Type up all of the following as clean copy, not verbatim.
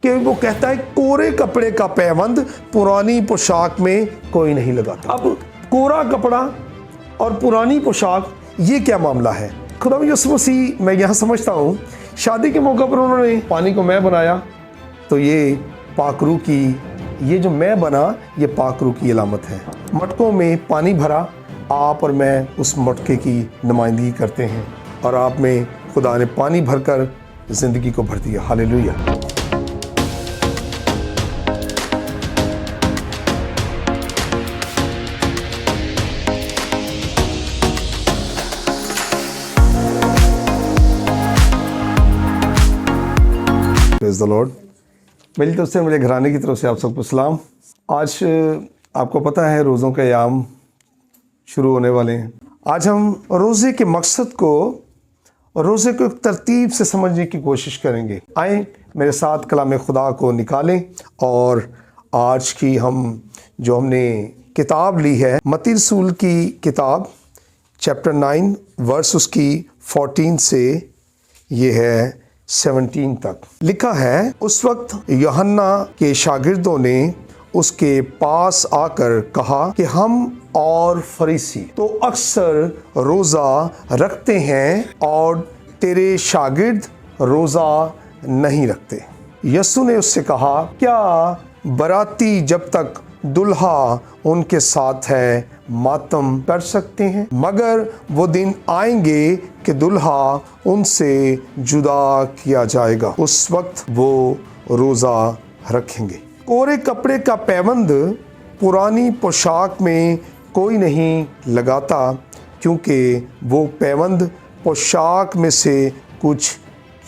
کہ وہ کہتا ہے کورے کپڑے کا پیوند پرانی پوشاک میں کوئی نہیں لگاتا۔ اب کورا کپڑا اور پرانی پوشاک یہ کیا معاملہ ہے؟ خدا یسوع مسیح میں یہاں سمجھتا ہوں شادی کے موقع پر انہوں نے پانی کو میں بنایا تو یہ پاک روح کی، یہ جو میں بنا یہ پاک روح کی علامت ہے۔ مٹکوں میں پانی بھرا، آپ اور میں اس مٹکے کی نمائندگی کرتے ہیں اور آپ میں خدا نے پانی بھر کر زندگی کو بھر دیا۔ ہاللیلویہ۔ پریز دی لارڈ۔ میری طرف سے، میرے گھرانے کی طرف سے آپ سب کو سلام۔ آج آپ کو پتہ ہے روزوں کے ایام شروع ہونے والے ہیں۔ آج ہم روزے کے مقصد کو، روزے کو ایک ترتیب سے سمجھنے کی کوشش کریں گے۔ آئیں میرے ساتھ کلام خدا کو نکالیں اور آج کی ہم نے کتاب لی ہے متی رسول کی کتاب چیپٹر 9 ورس اس کی 14 سے یہ ہے 17 تک لکھا ہے۔ اس وقت یوحنا کے شاگردوں نے اس کے پاس آ کر کہا کہ ہم اور فریسی تو اکثر روزہ رکھتے ہیں اور تیرے شاگرد روزہ نہیں رکھتے۔ یسوع نے اس سے کہا، کیا باراتی جب تک دلہا ان کے ساتھ ہے ماتم کر سکتے ہیں؟ مگر وہ دن آئیں گے کہ دلہا ان سے جدا کیا جائے گا، اس وقت وہ روزہ رکھیں گے۔ کورے کپڑے کا پیوند پرانی پوشاک میں کوئی نہیں لگاتا، کیونکہ وہ پیوند پوشاک میں سے کچھ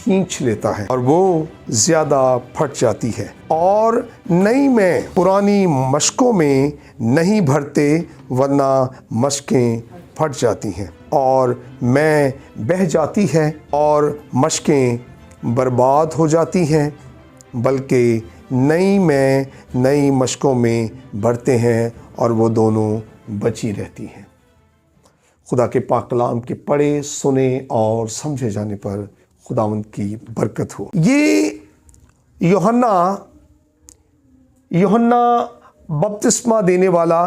کھینچ لیتا ہے اور وہ زیادہ پھٹ جاتی ہے، اور نئی میں پرانی مشکوں میں نہیں بھرتے، ورنہ مشکیں پھٹ جاتی ہیں اور میں بہہ جاتی ہے اور مشکیں برباد ہو جاتی ہیں، بلکہ نئی میں نئی مشکوں میں بھرتے ہیں اور وہ دونوں بچی رہتی ہیں۔ خدا کے پاک کلام کے پڑھے، سنے اور سمجھے جانے پر خداوند کی برکت ہو۔ یہ یوحنا بپتسمہ دینے والا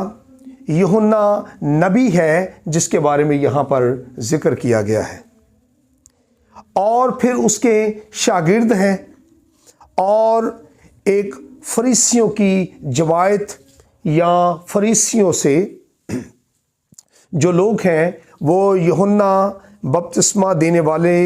یوحنا نبی ہے جس کے بارے میں یہاں پر ذکر کیا گیا ہے، اور پھر اس کے شاگرد ہیں، اور ایک فریسیوں کی جماعت یا فریسیوں سے جو لوگ ہیں وہ یوحنا بپتسمہ دینے والے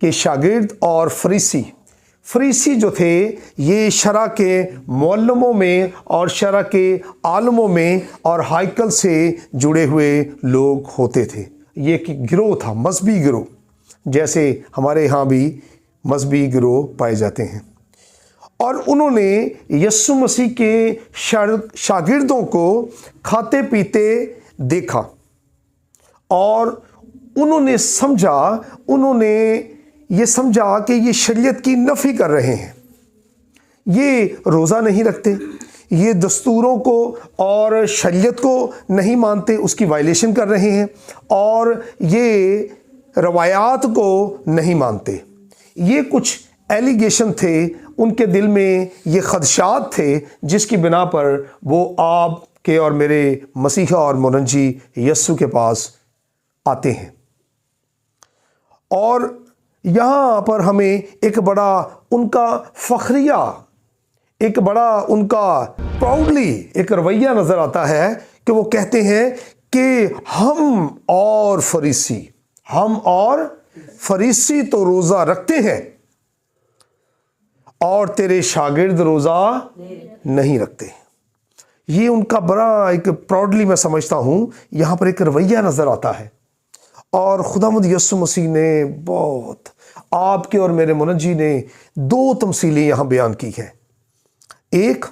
کے شاگرد اور فریسی جو تھے یہ شرع کے معلموں میں اور شرع کے عالموں میں اور ہائیکل سے جڑے ہوئے لوگ ہوتے تھے۔ یہ ایک گروہ تھا، مذہبی گروہ، جیسے ہمارے ہاں بھی مذہبی گروہ پائے جاتے ہیں، اور انہوں نے یسوع مسیح کے شاگردوں کو کھاتے پیتے دیکھا اور انہوں نے یہ سمجھا کہ یہ شریعت کی نفی کر رہے ہیں، یہ روزہ نہیں رکھتے، یہ دستوروں کو اور شریعت کو نہیں مانتے، اس کی وائلیشن کر رہے ہیں، اور یہ روایات کو نہیں مانتے۔ یہ کچھ ایلیگیشن تھے، ان کے دل میں یہ خدشات تھے جس کی بنا پر وہ آپ کے اور میرے مسیحا اور منجی یسوع کے پاس آتے ہیں۔ اور یہاں پر ہمیں ایک بڑا ان کا فخریہ، ایک بڑا ان کا پراؤڈلی ایک رویہ نظر آتا ہے کہ وہ کہتے ہیں کہ ہم اور فریسی تو روزہ رکھتے ہیں اور تیرے شاگرد روزہ نہیں رکھتے۔ یہ ان کا بڑا ایک پراؤڈلی میں سمجھتا ہوں یہاں پر ایک رویہ نظر آتا ہے، اور خداوند یسوع مسیح نے بہت، آپ کے اور میرے منجی نے دو تمثیلیں یہاں بیان کی ہیں۔ ایک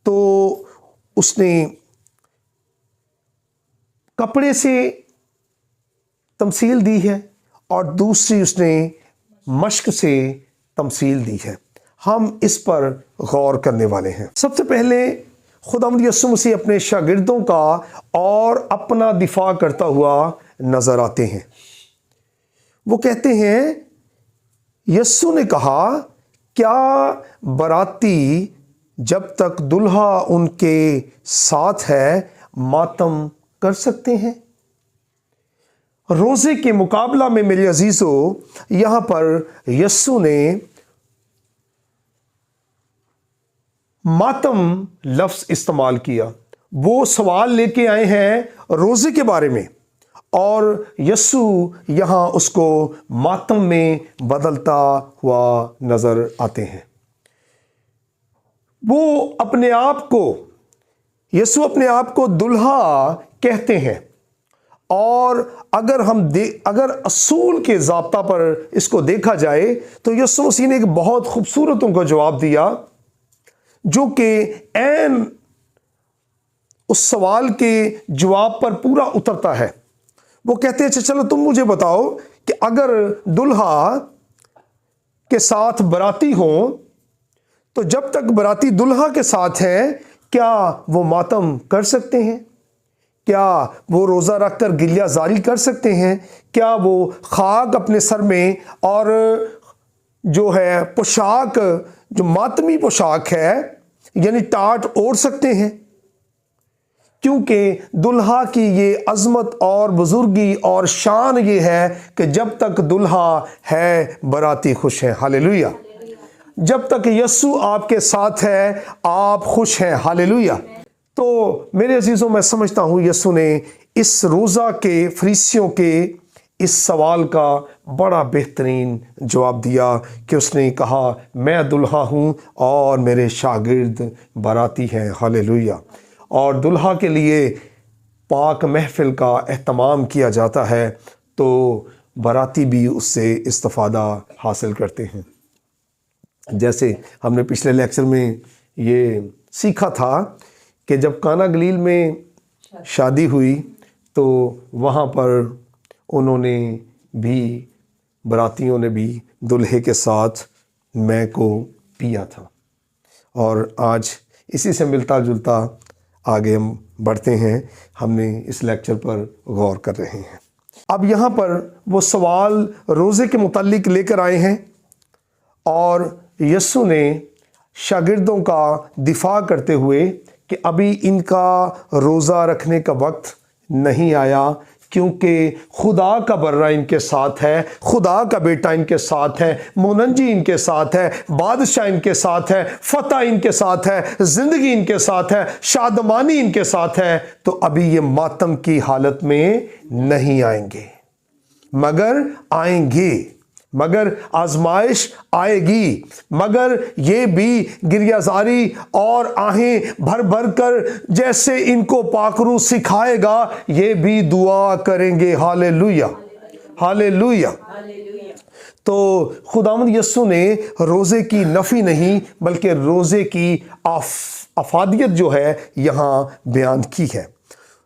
تو اس نے کپڑے سے تمثیل دی ہے اور دوسری اس نے مشق سے تمثیل دی ہے۔ ہم اس پر غور کرنے والے ہیں۔ سب سے پہلے خداوند یسوع مسیح اپنے شاگردوں کا اور اپنا دفاع کرتا ہوا نظر آتے ہیں۔ وہ کہتے ہیں، یسوع نے کہا क्या बाराती जब तक दुल्हा उनके साथ है मातम कर सकते हैं? रोज़े के मुकाबला में मेरे अजीज़ों, यहाँ पर यस्सु ने मातम लफ्ज़ इस्तेमाल किया। वो सवाल लेके आए हैं रोज़े के बारे में और यस्सु यहाँ उसको मातम में बदलता हुआ नज़र आते हैं। वो अपने आप को, यस्सु अपने आप को दुल्हा कहते हैं और अगर असूल के ज़ाब्ता पर इसको देखा जाए तो यस्सु मसीह ने एक बहुत खूबसूरत उनको जवाब दिया जो कि ऐन उस सवाल के जवाब पर पूरा उतरता है। वो कहते हैं, अच्छा चलो तुम मुझे बताओ कि अगर दुल्हा के साथ बराती हो तो जब तक बराती दुल्हा के साथ है क्या वो मातम कर सकते हैं? क्या वो रोज़ा रखकर गिलिया जारी कर सकते हैं? क्या वो खाक अपने सर में और जो है पोशाक, जो मातमी पोशाक है यानी टाट ओढ़ सकते हैं? क्योंकि दुल्हा की ये अज़मत और बुजुर्गी और शान ये है कि जब तक दुल्हा है बराती खुश है। हालेलुया। जब तक यस्सु आपके साथ है आप खुश हैं। हालेलुया। तो मेरे अजीज़ों, मैं समझता हूँ यस्सु ने इस रोज़ा के फरीसियों के इस सवाल का बड़ा बेहतरीन जवाब दिया कि उसने कहा, मैं दुल्हा हूँ और मेरे शागिर्द बाराती हैं। हालेलुया। और दुल्हा के लिए पाक महफिल का एहतमाम किया जाता है तो बाराती भी उससे इस्तिफ़ादा हासिल करते हैं। जैसे हमने पिछले लेक्चर में ये सीखा था कि जब काना गलील में शादी हुई तो वहाँ पर उन्होंने भी, बारातियों ने भी दुल्हे के साथ मैं को पिया था। और आज इसी से मिलता जुलता आगे हम बढ़ते हैं, हमने इस लेक्चर पर गौर कर रहे हैं। अब यहाँ पर वो सवाल रोज़े के मुतालिक लेकर आए हैं और यस्सु ने शागिर्दों का दिफा करते हुए कि अभी इनका रोज़ा रखने का वक्त नहीं आया क्योंकि खुदा का बर्रा इनके साथ है, खुदा का बेटा इनके साथ है, मुनज्जी इनके साथ है, बादशाह इनके साथ है, फतह इनके साथ है, ज़िंदगी इनके साथ है, शादमानी इनके साथ है। तो अभी ये मातम की हालत में नहीं आएंगे, मगर आएंगे, मगर आजमाइश आएगी, मगर ये भी गिरियाजारी और आहें भर भर कर जैसे इनको पाकरू सिखाएगा ये भी दुआ करेंगे। Hallelujah, hallelujah. तो खुदावंद यस्सु ने रोज़े की नफ़ी नहीं बल्कि रोज़े की अफादियत जो है यहाँ बयान की है।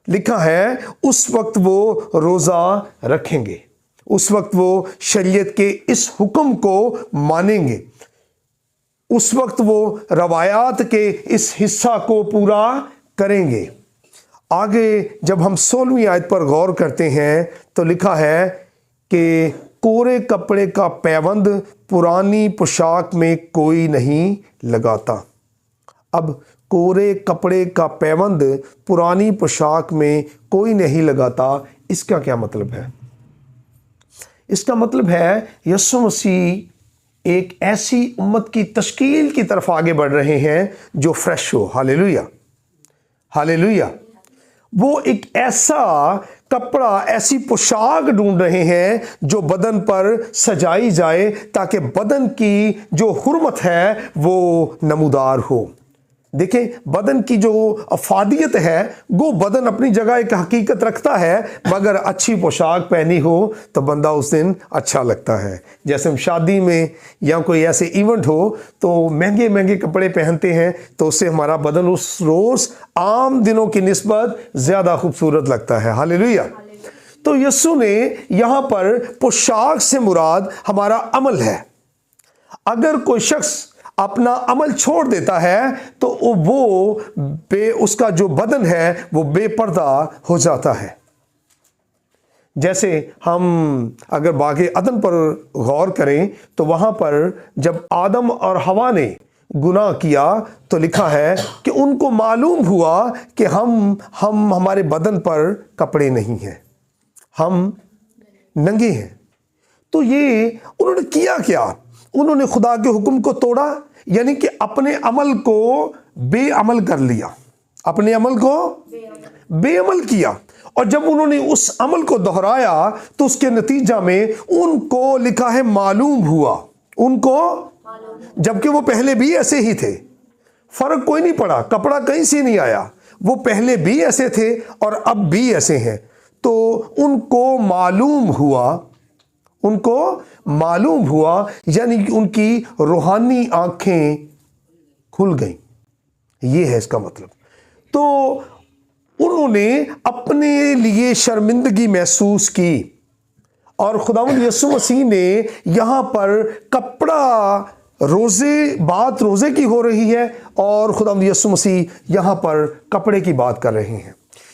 लिखा है उस वक्त वो रोज़ा रखेंगे, उस वक्त वो शरीयत के इस हुक्म को मानेंगे, उस वक्त वो रवायात के इस हिस्सा को पूरा करेंगे। आगे जब हम 16वीं आयत पर गौर करते हैं तो लिखा है कि कोरे कपड़े का पैबंद पुरानी पोशाक में कोई नहीं लगाता। अब कोरे कपड़े का पैबंद पुरानी पोशाक में कोई नहीं लगाता, इसका क्या मतलब है? इसका मतलब है यीशु मसीह एक ऐसी उम्मत की तश्कील की तरफ आगे बढ़ रहे हैं जो फ्रेश हो। Hallelujah, hallelujah. वो एक ऐसा कपड़ा, ऐसी पोशाक ढूंढ रहे हैं जो बदन पर सजाई जाए ताकि बदन की जो हुर्मत है वो नमूदार हो। देखें, बदन की जो अफादियत है वो बदन अपनी जगह एक हकीकत रखता है, मगर अच्छी पोशाक पहनी हो तो बंदा उस दिन अच्छा लगता है। जैसे हम शादी में या कोई ऐसे इवेंट हो तो महंगे महंगे कपड़े पहनते हैं तो उससे हमारा बदन उस रोज़ आम दिनों की निस्बत ज़्यादा खूबसूरत लगता है। हालेलुया। तो यीशु ने यहाँ पर पोशाक से मुराद हमारा अमल है। अगर कोई शख्स अपना अमल छोड़ देता है तो वो उसका जो बदन है वो बेपर्दा हो जाता है। جیسے ہم اگر باغ عدن پر غور کریں تو وہاں پر جب آدم اور حوا نے گناہ کیا تو لکھا ہے کہ ان کو معلوم ہوا کہ ہمارے بدن پر کپڑے نہیں ہیں، ہم ننگے ہیں۔ تو یہ انہوں نے کیا کیا؟ انہوں نے خدا کے حکم کو توڑا، یعنی کہ اپنے عمل کو بے عمل کر لیا، اپنے عمل کو بے عمل کیا، اور جب انہوں نے اس عمل کو دہرایا تو اس کے نتیجہ میں ان کو لکھا ہے معلوم ہوا، ان کو، جبکہ وہ پہلے بھی ایسے ہی تھے، فرق کوئی نہیں پڑا، کپڑا کہیں سے نہیں آیا، وہ پہلے بھی ایسے تھے اور اب بھی ایسے ہیں۔ تو ان کو معلوم ہوا، ان کو معلوم ہوا، یعنی کہ ان کی روحانی آنکھیں کھل گئیں، یہ ہے اس کا مطلب۔ تو انہوں نے اپنے لیے شرمندگی محسوس کی، اور خداوند یسوع مسیح نے یہاں پر کپڑا، بات روزے کی ہو رہی ہے، اور خداوند یسوع مسیح یہاں پر کپڑے کی بات کر رہے ہیں۔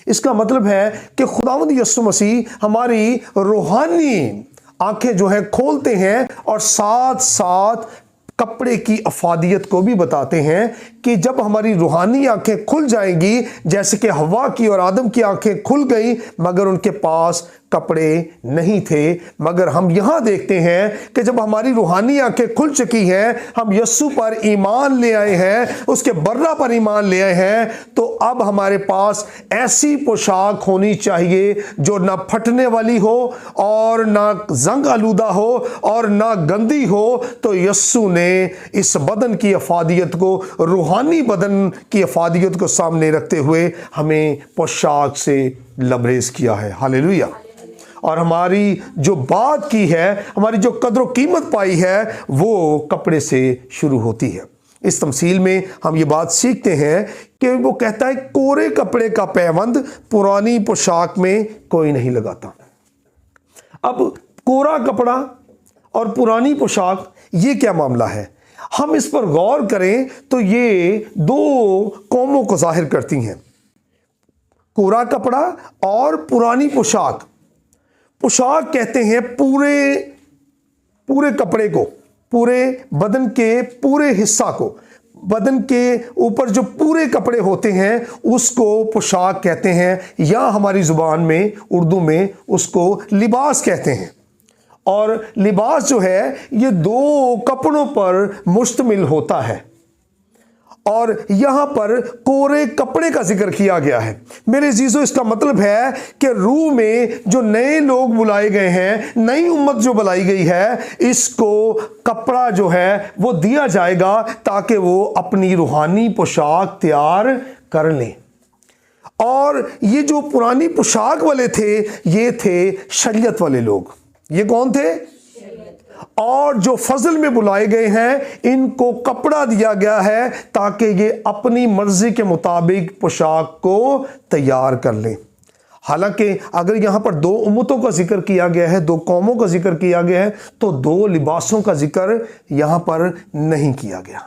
اس کا مطلب ہے کہ خداوند یسوع مسیح ہماری روحانی آنکھیں جو ہیں کھولتے ہیں، اور ساتھ ساتھ کپڑے کی افادیت کو بھی بتاتے ہیں کہ جب ہماری روحانی آنکھیں کھل جائیں گی، جیسے کہ حوا کی اور آدم کی آنکھیں کھل گئیں مگر ان کے پاس کپڑے نہیں تھے، مگر ہم یہاں دیکھتے ہیں کہ جب ہماری روحانی آنکھیں کھل چکی ہیں، ہم یسوع پر ایمان لے آئے ہیں، اس کے برہ پر ایمان لے آئے ہیں، تو اب ہمارے پاس ایسی پوشاک ہونی چاہیے جو نہ پھٹنے والی ہو اور نہ زنگ آلودہ ہو اور نہ گندی ہو۔ تو یسوع نے اس بدن کی افادیت کو، روحانی بدن کی افادیت کو سامنے رکھتے ہوئے ہمیں پوشاک سے لبریز کیا ہے۔ ہاللیلویہ۔ اور ہماری جو بات کی ہے، ہماری جو قدر و قیمت پائی ہے، وہ کپڑے سے شروع ہوتی ہے۔ اس تمثیل میں ہم یہ بات سیکھتے ہیں کہ وہ کہتا ہے کورے کپڑے کا پیوند پرانی پوشاک میں کوئی نہیں لگاتا۔ اب کورا کپڑا اور پرانی پوشاک، یہ کیا معاملہ ہے؟ ہم اس پر غور کریں تو یہ دو قوموں کو ظاہر کرتی ہیں، کورا کپڑا اور پرانی پوشاک۔ پوشاک کہتے ہیں پورے کپڑے کو، پورے بدن کے پورے حصہ کو، بدن کے اوپر جو پورے کپڑے ہوتے ہیں اس کو پوشاک کہتے ہیں، یا ہماری زبان میں اردو میں اس کو لباس کہتے ہیں۔ اور لباس جو ہے یہ دو کپڑوں پر مشتمل ہوتا ہے، اور یہاں پر کورے کپڑے کا ذکر کیا گیا ہے۔ میرے عزیزو، اس کا مطلب ہے کہ روح میں جو نئے لوگ بلائے گئے ہیں، نئی امت جو بلائی گئی ہے، اس کو کپڑا جو ہے وہ دیا جائے گا تاکہ وہ اپنی روحانی پوشاک تیار کر لیں۔ اور یہ جو پرانی پوشاک والے تھے، یہ تھے شریعت والے لوگ۔ یہ کون تھے؟ اور جو فضل میں بلائے گئے ہیں، ان کو کپڑا دیا گیا ہے تاکہ یہ اپنی مرضی کے مطابق پوشاک کو تیار کر لیں۔ حالانکہ اگر یہاں پر دو امتوں کا ذکر کیا گیا ہے، دو قوموں کا ذکر کیا گیا ہے، تو دو لباسوں کا ذکر یہاں پر نہیں کیا گیا۔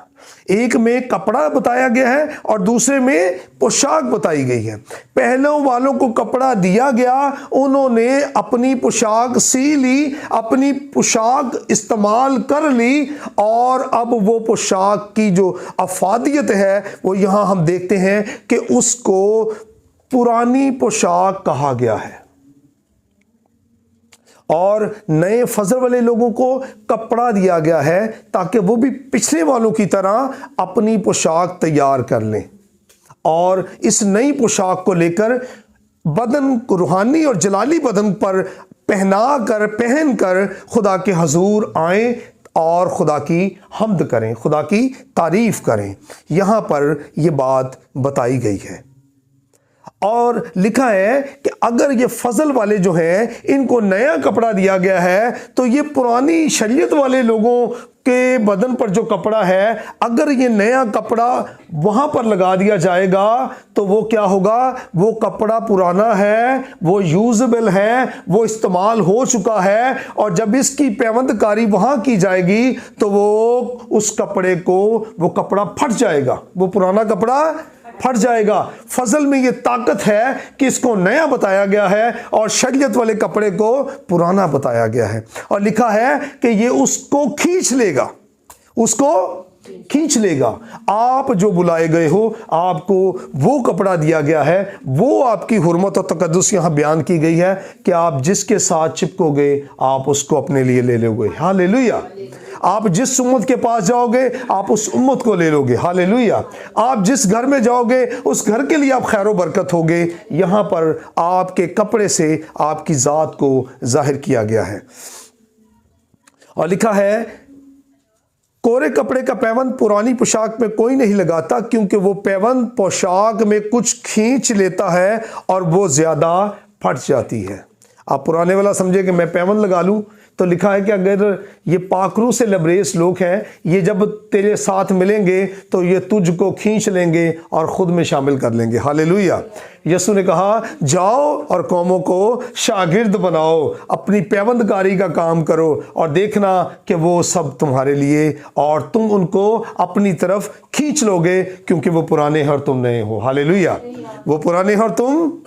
ایک میں کپڑا بتایا گیا ہے اور دوسرے میں پوشاک بتائی گئی ہے۔ پہلوں والوں کو کپڑا دیا گیا، انہوں نے اپنی پوشاک سی لی، اپنی پوشاک استعمال کر لی، اور اب وہ پوشاک کی جو افادیت ہے وہ یہاں ہم دیکھتے ہیں کہ اس کو پرانی پوشاک کہا گیا ہے، اور نئے فضل والے لوگوں کو کپڑا دیا گیا ہے تاکہ وہ بھی پچھلے والوں کی طرح اپنی پوشاک تیار کر لیں، اور اس نئی پوشاک کو لے کر بدن، روحانی اور جلالی بدن پر پہن کر خدا کے حضور آئیں اور خدا کی حمد کریں، خدا کی تعریف کریں۔ یہاں پر یہ بات بتائی گئی ہے، اور لکھا ہے کہ اگر یہ فضل والے جو ہیں ان کو نیا کپڑا دیا گیا ہے، تو یہ پرانی شریعت والے لوگوں کے بدن پر جو کپڑا ہے، اگر یہ نیا کپڑا وہاں پر لگا دیا جائے گا تو وہ کیا ہوگا؟ وہ کپڑا پرانا ہے، وہ یوزبل ہے، وہ استعمال ہو چکا ہے، اور جب اس کی پیوند کاری وہاں کی جائے گی تو وہ اس کپڑے کو، وہ کپڑا پھٹ جائے گا، وہ پرانا کپڑا फट जाएगा। फजल में ये ताकत है कि इसको नया बताया गया है और शरीयत वाले कपड़े को पुराना बताया गया है। और लिखा है कि ये उसको खींच लेगा, उसको खींच लेगा। आप जो बुलाए गए हो, आपको वो कपड़ा दिया गया है, वो आपकी हुर्मत और तकद्दुस यहाँ बयान की गई है कि आप जिसके साथ चिपकोगे आप उसको अपने लिए ले लोगे। हालेलुया। आप जिस उम्मत के पास जाओगे आप उस उम्मत को ले लोगे। हालेलुया। आप जिस घर में जाओगे उस घर के लिए आप खैर बरकत होगे। यहाँ पर आपके कपड़े से आपकी ज़ात को जाहिर किया गया है। और लिखा है, कोरे कपड़े का पैबंद पुरानी पोशाक में कोई नहीं लगाता, क्योंकि वो पैबंद पोशाक में कुछ खींच लेता है और वो ज़्यादा फट जाती है। आप पुराने वाला समझे कि मैं पैबंद लगा लूँ, तो लिखा है कि अगर ये पाखरू से लबरेज लोग हैं, ये जब तेरे साथ मिलेंगे तो ये तुझको खींच लेंगे और ख़ुद में शामिल कर लेंगे। हालेलुया। यसु ने कहा, जाओ और कौमों को शागिर्द बनाओ, अपनी पैबंदकारी का काम करो और देखना कि वो सब तुम्हारे लिए, और तुम उनको अपनी तरफ खींच लोगे, क्योंकि वो पुराने हैं और तुम नए हो। हालेलुया। वो पुराने हैं और तुम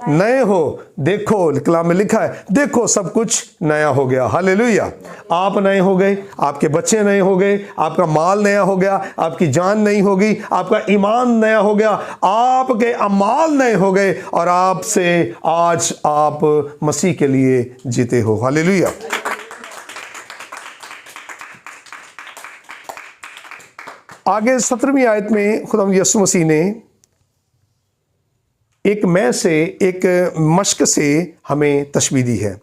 नए हो। देखो कलाम में लिखा है, देखो सब कुछ नया हो गया। हालेलुया। आप नए हो गए, आपके बच्चे नए हो गए, आपका माल नया हो गया, आपकी जान नई होगी, आपका ईमान नया हो गया, आपके अमाल नए हो गए और आपसे आज आप मसीह के लिए जीते हो। हालेलुया। आगे 17वीं आयत में खुदा यीशु मसीह ने एक मैं से, एक मश्क से हमें तशबीह दी है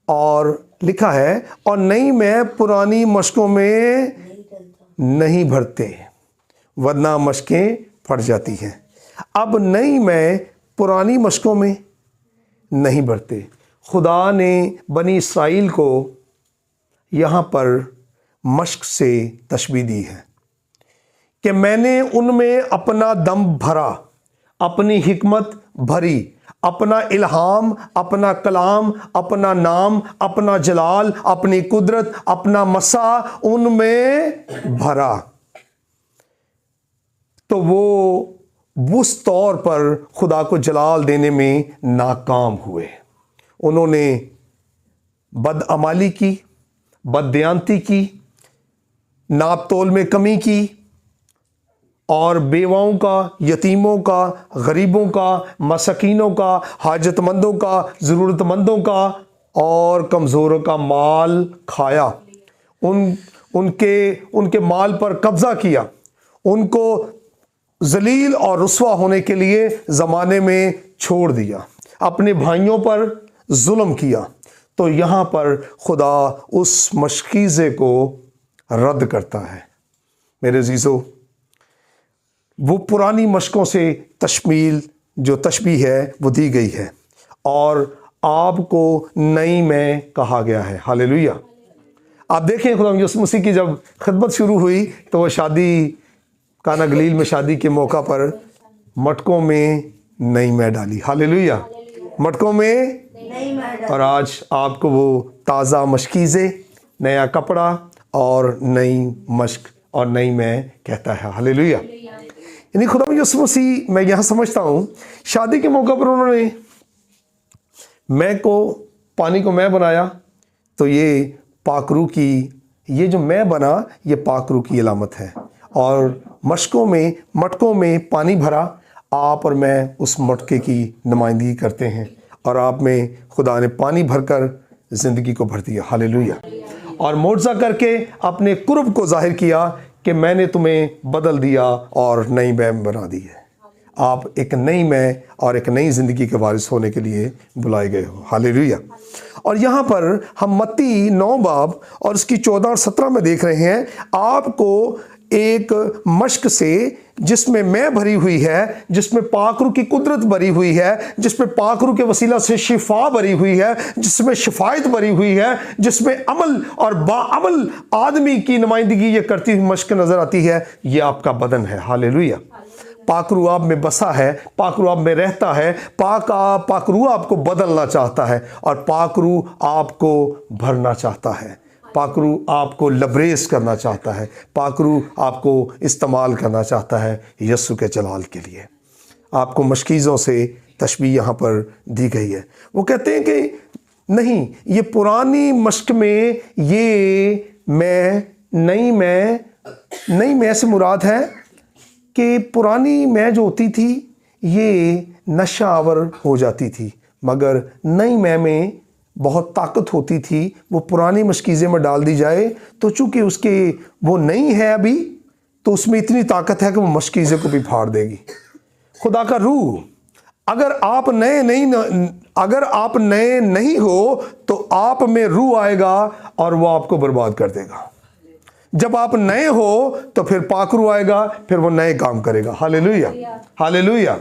और लिखा है, और नई मैं पुरानी मशकों में नहीं भरते, वरना मशकें फट जाती हैं। अब नई मैं पुरानी मशकों में नहीं भरते। खुदा ने बनी इसराइल को यहाँ पर मश्क से तशबीह दी है कि मैंने उनमें अपना दम भरा, अपनी हिकमत भरी, अपना इल्हाम, अपना कलाम, अपना नाम, अपना जलाल, अपनी कुदरत, अपना मसा उनमें भरा। तो वो उस तौर पर खुदा को जलाल देने में नाकाम हुए। उन्होंने बदअमाली की, बददयानती की, नाप तोल में कमी की और बेवाओं का, यतीमों का, गरीबों का, मसकीनों का, हाजतमंदों का, ज़रूरतमंदों का और कमज़ोरों का माल खाया। उनके माल पर कब्ज़ा किया, उनको जलील और रुस्वा होने के लिए ज़माने में छोड़ दिया, अपने भाइयों पर जुल्म किया। तो यहाँ पर खुदा उस मशकीज़े को रद्द करता है। मेरे अज़ीज़ों, वो पुरानी मशकों से जो तशबीह है वो दी गई है और आपको नई में कहा गया है। हालेलुया। आप देखें खुदा यीशु मसीह की जब खिदमत शुरू हुई तो वो शादी, काना गलील में शादी के मौका पर मटकों में नई में डाली। हालेलुया। मटकों में, और आज आपको वो ताज़ा मशकीज़े, नया कपड़ा और नई मश्क और नई में कहता है। हालेलुया। यानी खुदा यीशु मसीह, मैं यहाँ समझता हूँ शादी के मौका पर उन्होंने मैं को, पानी को मैं बनाया, तो ये पाकरू की, ये जो मैं बना ये पाकरू की अलामत है। और मटकों में पानी भरा, आप और मैं उस मटके की नुमाइंदगी करते हैं और आप में खुदा ने पानी भरकर ज़िंदगी को भर दिया। हालेलुया। और मोज़ा करके अपने कुर्ब को जाहिर किया कि मैंने तुम्हें बदल दिया और नई मैं बना दी है। आप एक नई मैं और एक नई ज़िंदगी के वारिस होने के लिए बुलाए गए हो। हालेलुया। और यहाँ पर हम मत्ती 9 बाब और उसकी 14 और 17 में देख रहे हैं, आपको एक मश्क से जिसमें मैं भरी हुई है, जिसमें पाकरू की कुदरत भरी हुई है, जिसमें पाकरू के वसीला से शिफा भरी हुई है, जिसमें शिफायत भरी हुई है, जिसमें अमल और बाअमल आदमी की नुमाइंदगी ये करती हुई मश्क नज़र आती है, ये आपका बदन है। हालेलुया। पाकरू आप में बसा है, पाकरू आप में रहता है, पाकरू आपको बदलना चाहता है और पाकरू आपको भरना चाहता है। पाक रूह आपको लबरेज करना चाहता है, पाक रूह आपको इस्तेमाल करना चाहता है यस्सु के जलाल के लिए। आपको मशकीज़ों से तशबीह यहाँ पर दी गई है। वो कहते हैं कि नहीं, ये पुरानी मश्क में ये नई मैं से मुराद है कि पुरानी मैं जो होती थी ये नशा आवर हो जाती थी, मगर नई मैं में बहुत ताकत होती थी। वो पुरानी मशकीज़े में डाल दी जाए तो चूँकि उसके वो नई है अभी, तो उसमें इतनी ताकत है कि वो मशकीज़े को भी फाड़ देगी। खुदा का रूह, अगर आप नए नहीं हो तो आप में रूह आएगा और वो आपको बर्बाद कर देगा। जब आप नए हो तो फिर पाक रूह आएगा, फिर वो नए काम करेगा। Hallelujah, hallelujah.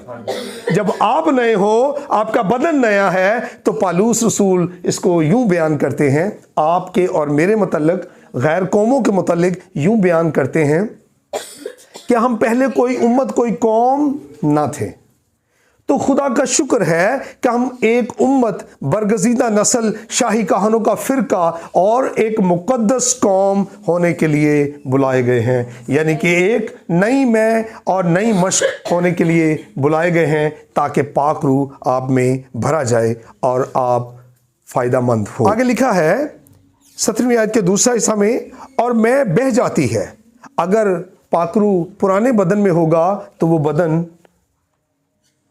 जब आप नए हो, आपका बदन नया है, तो पालूस रसूल इसको यूं बयान करते हैं, आपके और मेरे मुतल्लिक, गैर कौमों के मुतल्लिक यूं बयान करते हैं कि हम पहले कोई उम्मत, कोई कौम ना थे। तो खुदा का शुक्र है कि हम एक उम्मत, बरगज़ीदा नस्ल, शाही कहानों का फ़िरका और एक मुक़द्दस कौम होने के लिए बुलाए गए हैं। यानी कि एक नई मैं और नई मश्क होने के लिए बुलाए गए हैं, ताकि पाक रूह आप में भरा जाए और आप फ़ायदामंद हो। आगे लिखा है 17वीं आयत के दूसरा हिस्सा में, और मैं बह जाती है। अगर पाक रूह पुराने बदन में होगा तो वो बदन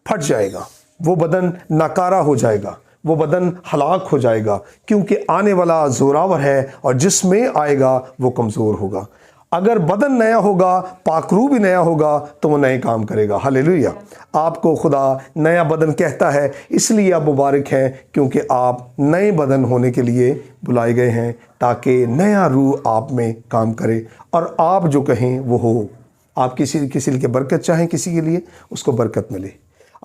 फट जाएगा, वो बदन नाकारा हो जाएगा, वो बदन हलाक हो जाएगा, क्योंकि आने वाला ज़ोरावर है और जिसमें आएगा वो कमज़ोर होगा। अगर बदन नया होगा, पाक रूह भी नया होगा, तो वो नए काम करेगा। हालेलुया। आपको खुदा नया बदन कहता है, इसलिए आप मुबारक हैं, क्योंकि आप नए बदन होने के लिए बुलाए गए हैं, ताकि नया रूह आप में काम करे और आप जो कहें वो हो। आप किसी के बरकत चाहें, किसी के लिए उसको बरकत मिले।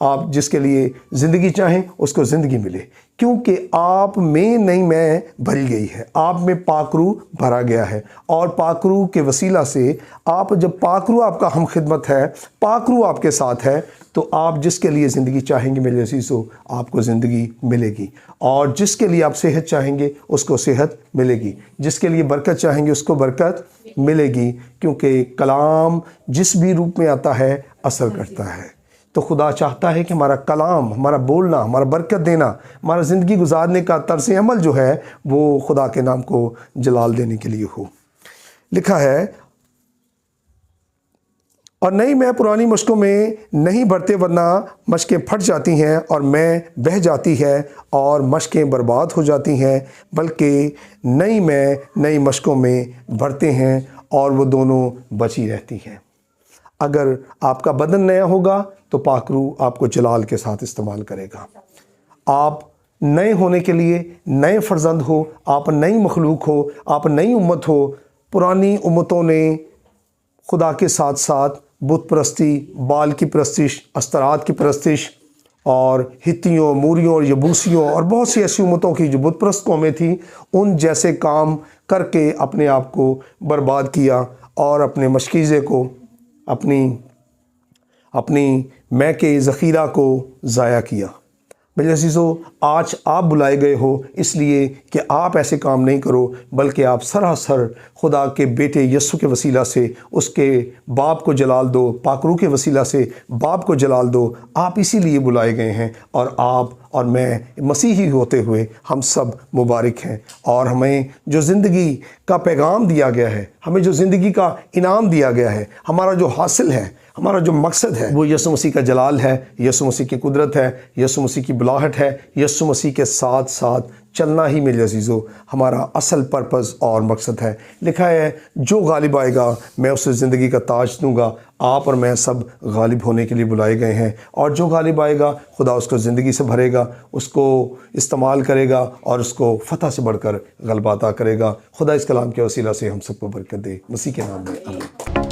आप जिसके लिए ज़िंदगी चाहें उसको ज़िंदगी मिले, क्योंकि आप में नई मैं भरी गई है, आप में पाक रूह भरा गया है। और पाक रूह के वसीला से आप, जब पाक रूह आपका हम खिदमत है, पाक रूह आपके साथ है, तो आप जिसके लिए ज़िंदगी चाहेंगे मेरे अज़ीज़ों, आपको ज़िंदगी मिलेगी। और जिसके लिए आप सेहत चाहेंगे उसको सेहत मिलेगी, जिसके लिए बरकत चाहेंगे उसको बरकत मिलेगी, क्योंकि कलाम जिस भी रूप में आता है असर करता है। तो खुदा चाहता है कि हमारा कलाम, हमारा बोलना, हमारा बरकत देना, हमारा ज़िंदगी गुजारने का तर्स अमल जो है वो खुदा के नाम को जलाल देने के लिए हो। लिखा है, और नई मैं पुरानी मशकों में नहीं भरते, वरना मशकें फट जाती हैं और मैं बह जाती है और मशकें बर्बाद हो जाती हैं, बल्कि नई मैं नई मशकों में भरते हैं और वो दोनों बची रहती हैं। अगर आपका बदन नया होगा तो पाक रूह आपको जलाल के साथ इस्तेमाल करेगा। आप नए होने के लिए नए फर्जंद हो, आप नई मखलूक हो, आप नई उम्मत हो। पुरानी उम्मतों ने खुदा के साथ साथ बुत परस्ती, बाल की परस्तिश, अस्तरात की परस्तिश और हित्तियों, मूरियों और यबूसियों और बहुत सी ऐसी उम्मतों की जो बुत परस्त कौमें थी, उन जैसे काम करके अपने आप को बर्बाद किया और अपने मशकीज़े को, अपनी मैं के ज़ख़ीरा को ज़ाया किया। मेरे अज़ीज़ों, आज आप बुलाए गए हो इसलिए कि आप ऐसे काम नहीं करो, बल्कि आप सरासर खुदा के बेटे यस्सु के वसीला से उसके बाप को जलाल दो, पाक रूह के वसीला से बाप को जलाल दो। आप इसीलिए बुलाए गए हैं और आप और मैं मसीही होते हुए हम सब मुबारक हैं। और हमें जो ज़िंदगी का पैगाम दिया गया है, हमें जो ज़िंदगी का इनाम दिया गया है, हमारा जो हासिल है, हमारा जो मकसद है, वो यीशु मसीह का जलाल है, यीशु मसीह की कुदरत है, यीशु मसीह की बुलाहट है। यीशु मसीह के साथ साथ चलना ही मेरे अज़ीज़ों हमारा असल पर्पज़ और मकसद है। लिखा है, जो गालिब आएगा मैं उसे ज़िंदगी का ताज दूँगा। आप और मैं सब गालिब होने के लिए बुलाए गए हैं, और जो गालिब आएगा खुदा उसको ज़िंदगी से भरेगा, उसको इस्तेमाल करेगा और उसको फ़तह से बढ़कर गलबा अता करेगा। खुदा इस कलाम के वसीला से हम सबको बरकत दे, मसीह के नाम में आमीन।